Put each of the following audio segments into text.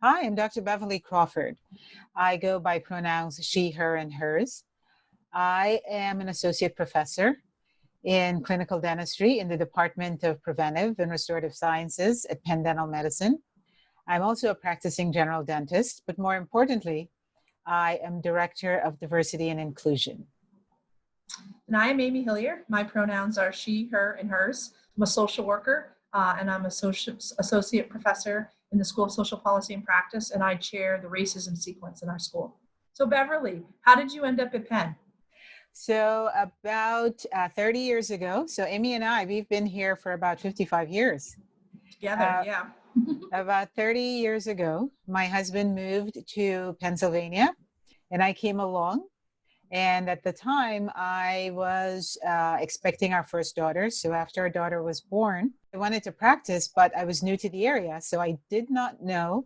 Hi, I'm Dr. Beverly Crawford. I go by pronouns she, her, and hers. I am an associate professor in clinical dentistry in the Department of Preventive and Restorative Sciences at Penn Dental Medicine. I'm also a practicing general dentist, but more importantly, I am Director of Diversity and Inclusion. And I am Amy Hillier. My pronouns are she, her, and hers. I'm a social worker, and I'm associate professor in the School of Social Policy and Practice, and I chair the racism sequence in our school. So Beverly, how did you end up at Penn? So about 30 years ago, so Amy and we've been here for about 55 years. Together, yeah. About 30 years ago, my husband moved to Pennsylvania and I came along. And at the time, I was expecting our first daughter. So after our daughter was born, I wanted to practice, but I was new to the area. So I did not know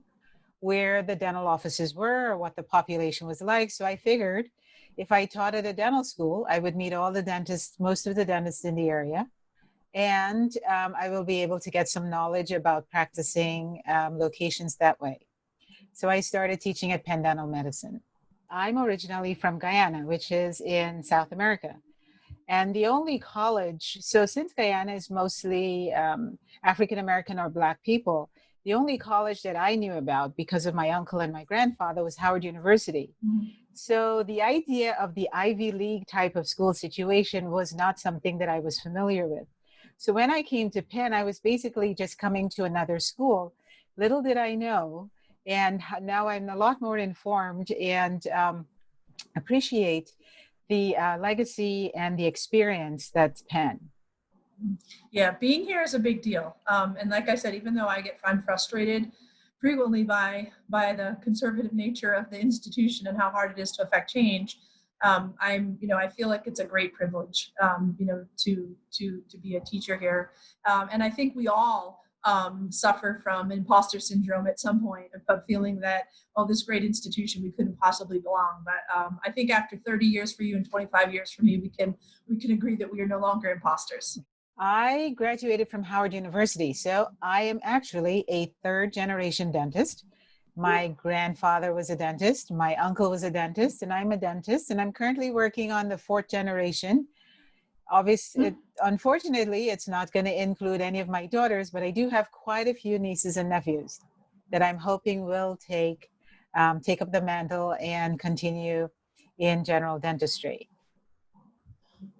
where the dental offices were or what the population was like. So I figured if I taught at a dental school, I would meet all the dentists, most of the dentists in the area. And I will be able to get some knowledge about practicing locations that way. So I started teaching at Penn Dental Medicine. I'm originally from Guyana, which is in South America. And the only college, so since Guyana is mostly African American or Black people, the only college that I knew about because of my uncle and my grandfather was Howard University. Mm-hmm. So the idea of the Ivy League type of school situation was not something that I was familiar with. So when I came to Penn, I was basically just coming to another school. Little did I know, and now I'm a lot more informed and appreciate the legacy and the experience that's Penn. Yeah, being here is a big deal. And like I said, even though I'm frustrated frequently by the conservative nature of the institution and how hard it is to affect change, I feel like it's a great privilege, to be a teacher here. And I think we all suffer from imposter syndrome at some point of feeling that, oh, this great institution, we couldn't possibly belong. But I think after 30 years for you and 25 years for me, we can agree that we are no longer imposters. I graduated from Howard University, so I am actually a third generation dentist. My grandfather was a dentist, my uncle was a dentist, and I'm a dentist, and I'm currently working on the fourth generation. Obviously, unfortunately, it's not going to include any of my daughters, but I do have quite a few nieces and nephews that I'm hoping will take up the mantle and continue in general dentistry.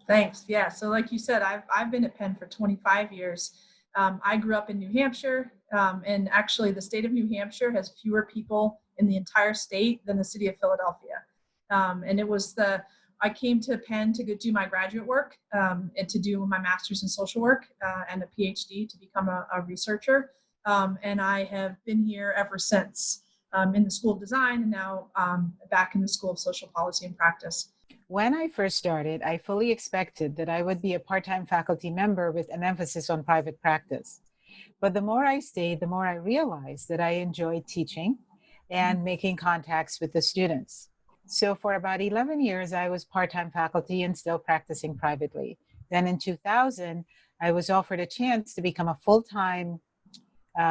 Thanks. Yeah. So like you said, I've been at Penn for 25 years. I grew up in New Hampshire, and actually the state of New Hampshire has fewer people in the entire state than the city of Philadelphia. And I came to Penn to go do my graduate work, and to do my master's in social work, and a PhD to become a researcher. And I have been here ever since, in the School of Design, and now back in the School of Social Policy and Practice. When I first started, I fully expected that I would be a part-time faculty member with an emphasis on private practice. But the more I stayed, the more I realized that I enjoyed teaching and making contacts with the students. So for about 11 years, I was part-time faculty and still practicing privately. Then in 2000, I was offered a chance to become a full-time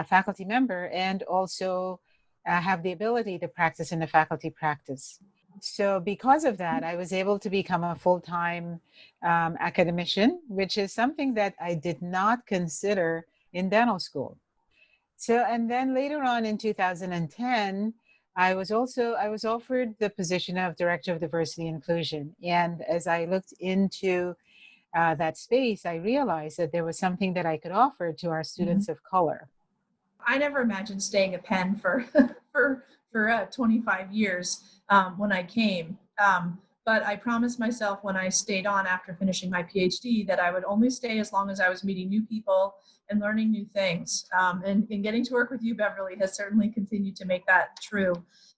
faculty member and also have the ability to practice in a faculty practice. So because of that, I was able to become a full-time academician, which is something that I did not consider in dental school. So, and then later on in 2010, I was offered the position of Director of Diversity and Inclusion. And as I looked into that space, I realized that there was something that I could offer to our students of color. I never imagined staying at Penn for for 25 years when I came. But I promised myself when I stayed on after finishing my PhD that I would only stay as long as I was meeting new people and learning new things. And getting to work with you, Beverly, has certainly continued to make that true.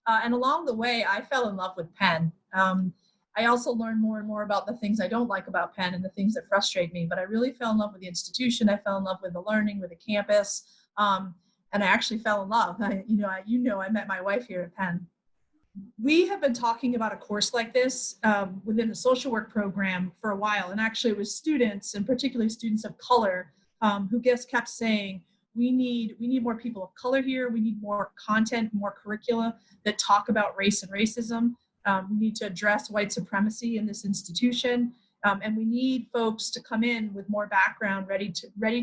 And along the way, I fell in love with Penn. I also learned more and more about the things I don't like about Penn and the things that frustrate me. But I really fell in love with the institution. I fell in love with the learning, with the campus. And I actually fell in love. I met my wife here at Penn. We have been talking about a course like this within the social work program for a while. And actually it was students, and particularly students of color, who just kept saying, we need more people of color here. We need more content, more curricula that talk about race and racism. We need to address white supremacy in this institution. And we need folks to come in with more background, ready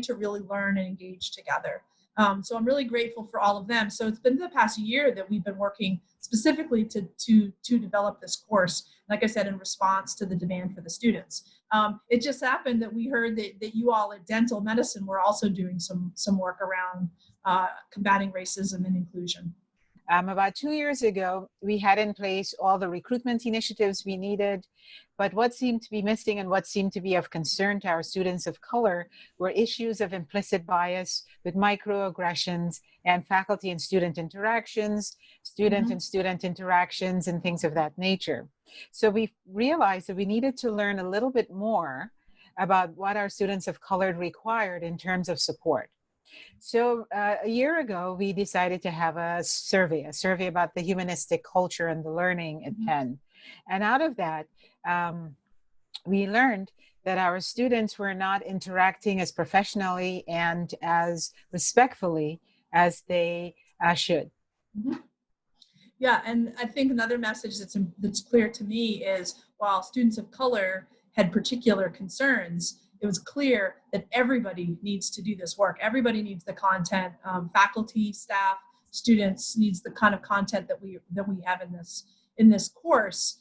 to really learn and engage together. So I'm really grateful for all of them. So it's been the past year that we've been working specifically to develop this course, like I said, in response to the demand for the students. It just happened that we heard that you all at dental medicine were also doing some work around combating racism and inclusion. About 2 years ago, we had in place all the recruitment initiatives we needed, but what seemed to be missing and what seemed to be of concern to our students of color were issues of implicit bias with microaggressions and faculty and student interactions, and student interactions, and things of that nature. So we realized that we needed to learn a little bit more about what our students of color required in terms of support. So a year ago, we decided to have a survey about the humanistic culture and the learning at Penn. And out of that, we learned that our students were not interacting as professionally and as respectfully as they should. Yeah, and I think another message that's clear to me is while students of color had particular concerns, it was clear that everybody needs to do this work. Everybody needs the content. Faculty, staff, students needs the kind of content that we have in this course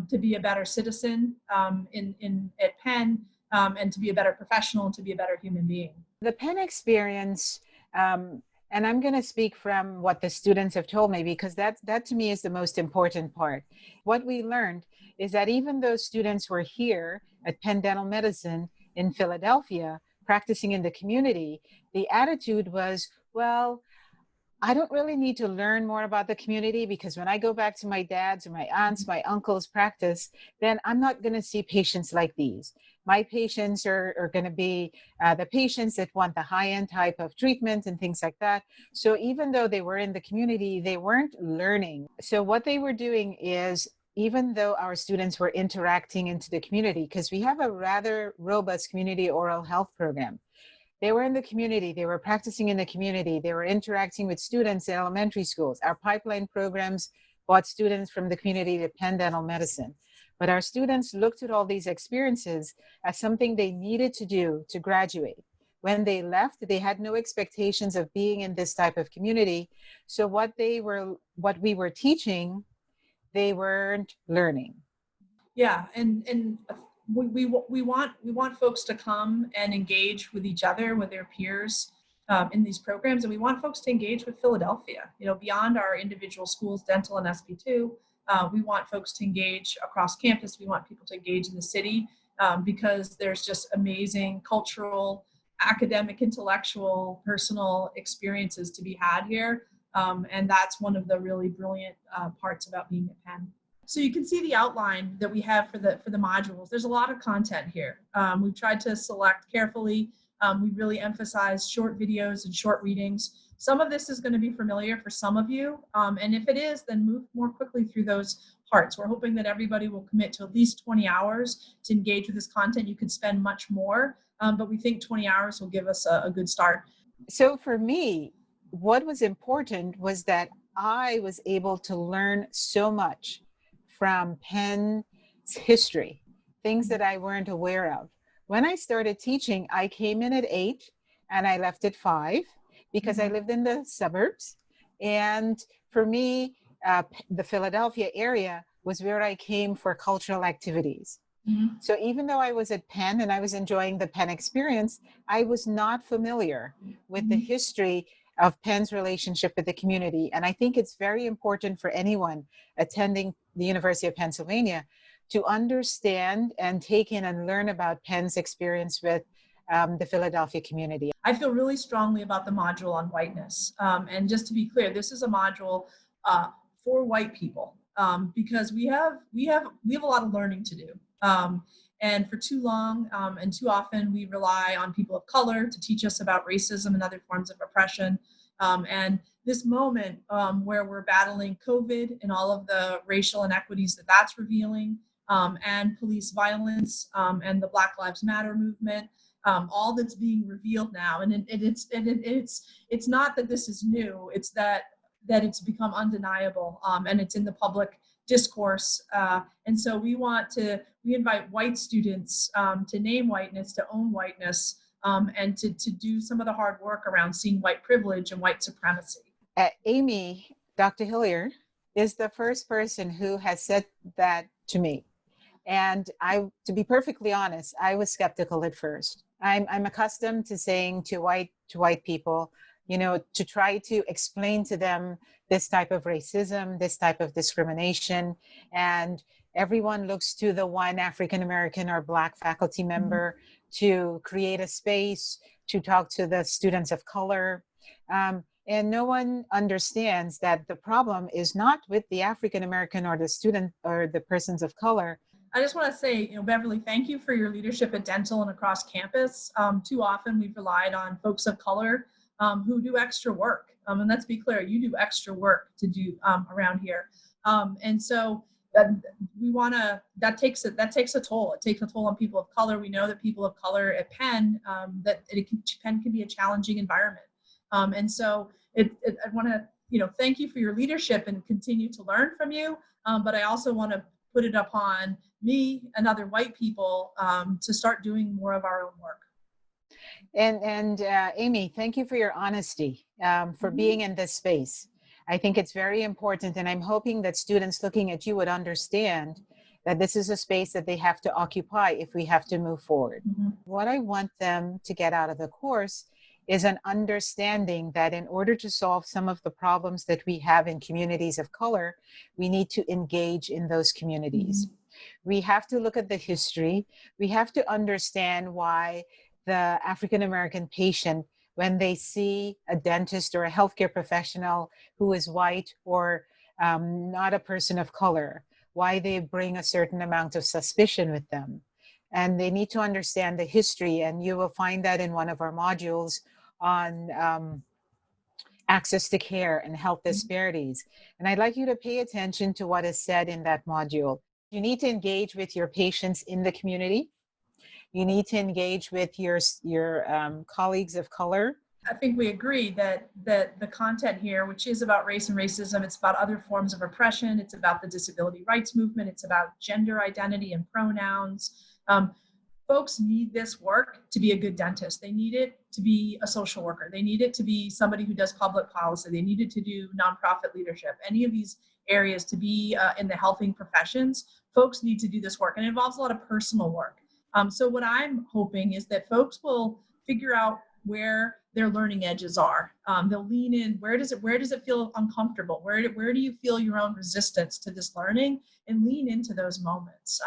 to be a better citizen at Penn and to be a better professional and to be a better human being. The Penn experience, and I'm going to speak from what the students have told me, because that to me is the most important part. What we learned is that even though students were here at Penn Dental Medicine in Philadelphia, practicing in the community, the attitude was, well, I don't really need to learn more about the community, because when I go back to my dad's or my aunt's, my uncle's practice, then I'm not going to see patients like these. My patients are going to be the patients that want the high-end type of treatment and things like that. So even though they were in the community, they weren't learning. So what they were doing is, even though our students were interacting into the community, because we have a rather robust community oral health program, they were in the community, they were practicing in the community, they were interacting with students in elementary schools. Our pipeline programs brought students from the community to Penn Dental Medicine. But our students looked at all these experiences as something they needed to do to graduate. When they left, they had no expectations of being in this type of community. So what we were teaching, they weren't learning. Yeah, and we want folks to come and engage with each other, with their peers in these programs, and we want folks to engage with Philadelphia. You know, beyond our individual schools, dental and SP2, we want folks to engage across campus. We want people to engage in the city because there's just amazing cultural, academic, intellectual, personal experiences to be had here. And that's one of the really brilliant parts about being at Penn. So you can see the outline that we have for the modules. There's a lot of content here. We've tried to select carefully. We really emphasize short videos and short readings. Some of this is going to be familiar for some of you. And if it is, then move more quickly through those parts. We're hoping that everybody will commit to at least 20 hours to engage with this content. You could spend much more, but we think 20 hours will give us a good start. So for me, what was important was that I was able to learn so much from Penn's history, things that I weren't aware of. When I started teaching, I came in at 8 and I left at 5 because I lived in the suburbs. And for me, the Philadelphia area was where I came for cultural activities. So even though I was at Penn and I was enjoying the Penn experience, I was not familiar with the history of Penn's relationship with the community. And I think it's very important for anyone attending the University of Pennsylvania to understand and take in and learn about Penn's experience with the Philadelphia community. I feel really strongly about the module on whiteness. And just to be clear, this is a module for white people because we have a lot of learning to do. And for too long and too often, we rely on people of color to teach us about racism and other forms of oppression. And this moment where we're battling COVID and all of the racial inequities that that's revealing, and police violence and the Black Lives Matter movement, all that's being revealed now. And it's not that this is new, it's that it's become undeniable, and it's in the public discourse. And so we invite white students to name whiteness, to own whiteness, and to do some of the hard work around seeing white privilege and white supremacy. Amy, Dr. Hillier is the first person who has said that to me. And to be perfectly honest, I was skeptical at first. I'm accustomed to saying to white people, to try to explain to them this type of racism, this type of discrimination, and everyone looks to the one African American or Black faculty member to create a space to talk to the students of color. And no one understands that the problem is not with the African American or the student or the persons of color. I just want to say, Beverly, thank you for your leadership at Dental and across campus. Too often we've relied on folks of color who do extra work. And let's be clear, you do extra work to do around here. And so that takes a toll. It takes a toll on people of color. We know that people of color at Penn, Penn can be a challenging environment. And so I want to, thank you for your leadership and continue to learn from you. But I also want to put it upon me and other white people to start doing more of our own work. And Amy, thank you for your honesty, for being in this space. I think it's very important, and I'm hoping that students looking at you would understand that this is a space that they have to occupy if we have to move forward. What I want them to get out of the course is an understanding that in order to solve some of the problems that we have in communities of color, we need to engage in those communities. We have to look at the history. We have to understand why the African American patient, when they see a dentist or a healthcare professional who is white or not a person of color, why they bring a certain amount of suspicion with them. And they need to understand the history, and you will find that in one of our modules on access to care and health disparities. And I'd like you to pay attention to what is said in that module. You need to engage with your patients in the community. You need to engage with your colleagues of color. I think we agree that the content here, which is about race and racism, it's about other forms of oppression, it's about the disability rights movement, it's about gender identity and pronouns. Folks need this work to be a good dentist. They need it to be a social worker. They need it to be somebody who does public policy. They need it to do nonprofit leadership. Any of these areas to be in the helping professions, folks need to do this work, and it involves a lot of personal work. So what I'm hoping is that folks will figure out where their learning edges are. They'll lean in. Where does it feel uncomfortable? Where do you feel your own resistance to this learning? And lean into those moments.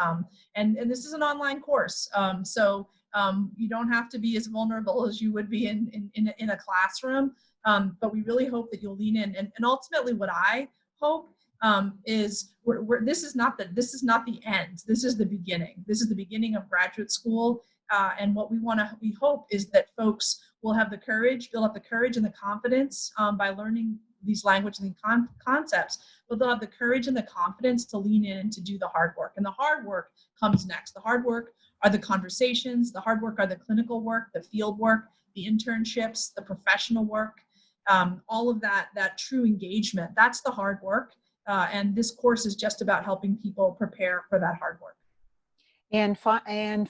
And this is an online course, so you don't have to be as vulnerable as you would be in a classroom. But we really hope that you'll lean in. And ultimately, what I hope is this is not the end. This is the beginning. This is the beginning of graduate school. And what we hope is that folks will have the courage, build up the courage and the confidence by learning these language and concepts, but they'll have the courage and the confidence to lean in and to do the hard work. And the hard work comes next. The hard work are the conversations, the hard work are the clinical work, the field work, the internships, the professional work, all of that true engagement. That's the hard work. And this course is just about helping people prepare for that hard work. And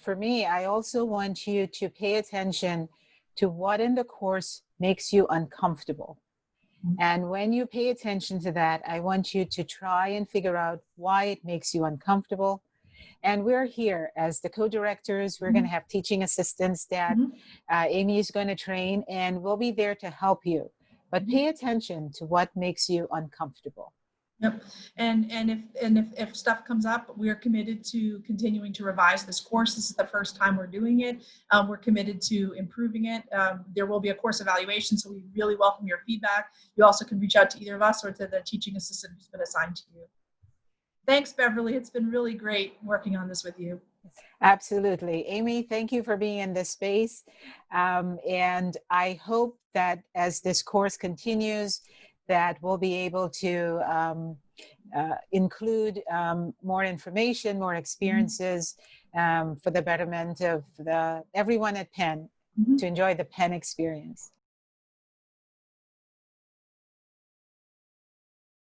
for me, I also want you to pay attention to what in the course makes you uncomfortable. And when you pay attention to that, I want you to try and figure out why it makes you uncomfortable. And we're here as the co-directors. We're going to have teaching assistants that Amy is going to train, and we'll be there to help you. But pay attention to what makes you uncomfortable. Yep. And if stuff comes up, we are committed to continuing to revise this course. This is the first time we're doing it. We're committed to improving it. There will be a course evaluation, so we really welcome your feedback. You also can reach out to either of us or to the teaching assistant who's been assigned to you. Thanks, Beverly. It's been really great working on this with you. Absolutely. Amy, thank you for being in this space. And I hope that as this course continues, that we'll be able to include more information, more experiences, for the betterment of everyone at Penn, Mhm. to enjoy the Penn experience.